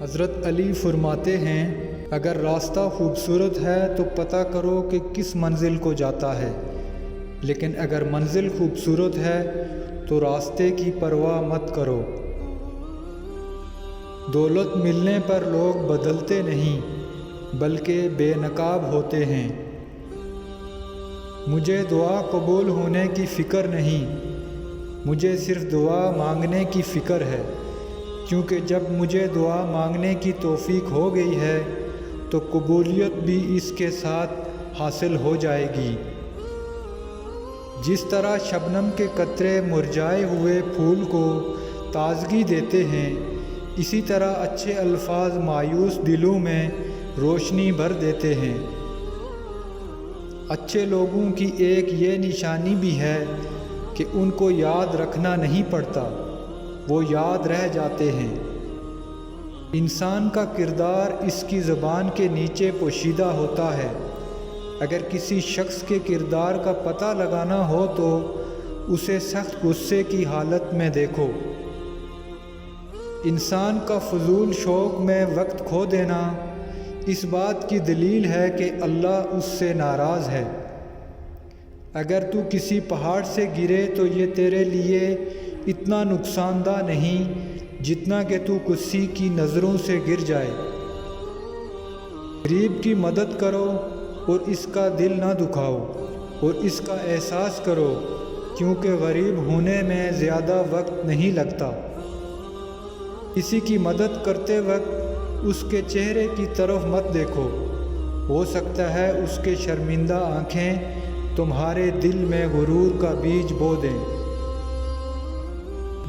حضرت علی فرماتے ہیں، اگر راستہ خوبصورت ہے تو پتہ کرو کہ کس منزل کو جاتا ہے، لیکن اگر منزل خوبصورت ہے تو راستے کی پرواہ مت کرو۔ دولت ملنے پر لوگ بدلتے نہیں بلکہ بے نقاب ہوتے ہیں۔ مجھے دعا قبول ہونے کی فکر نہیں، مجھے صرف دعا مانگنے کی فکر ہے، کیونکہ جب مجھے دعا مانگنے کی توفیق ہو گئی ہے تو قبولیت بھی اس کے ساتھ حاصل ہو جائے گی۔ جس طرح شبنم کے قطرے مرجھائے ہوئے پھول کو تازگی دیتے ہیں، اسی طرح اچھے الفاظ مایوس دلوں میں روشنی بھر دیتے ہیں۔ اچھے لوگوں کی ایک یہ نشانی بھی ہے کہ ان کو یاد رکھنا نہیں پڑتا، وہ یاد رہ جاتے ہیں۔ انسان کا کردار اس کی زبان کے نیچے پوشیدہ ہوتا ہے۔ اگر کسی شخص کے کردار کا پتہ لگانا ہو تو اسے سخت غصے کی حالت میں دیکھو۔ انسان کا فضول شوق میں وقت کھو دینا اس بات کی دلیل ہے کہ اللہ اس سے ناراض ہے۔ اگر تو کسی پہاڑ سے گرے تو یہ تیرے لیے اتنا نقصان دہ نہیں جتنا کہ تو کسی کی نظروں سے گر جائے۔ غریب کی مدد کرو اور اس کا دل نہ دکھاؤ، اور اس کا احساس کرو، کیونکہ غریب ہونے میں زیادہ وقت نہیں لگتا۔ کسی کی مدد کرتے وقت اس کے چہرے کی طرف مت دیکھو، ہو سکتا ہے اس کے شرمندہ آنکھیں تمہارے دل میں غرور کا بیج بو دیں۔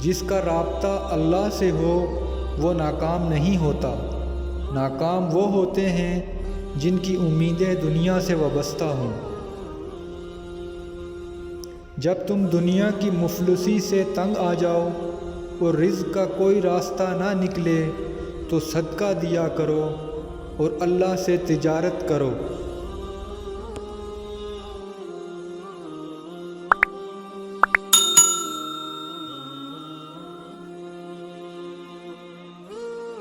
جس کا رابطہ اللہ سے ہو وہ ناکام نہیں ہوتا، ناکام وہ ہوتے ہیں جن کی امیدیں دنیا سے وابستہ ہوں۔ جب تم دنیا کی مفلسی سے تنگ آ جاؤ اور رزق کا کوئی راستہ نہ نکلے تو صدقہ دیا کرو اور اللہ سے تجارت کرو۔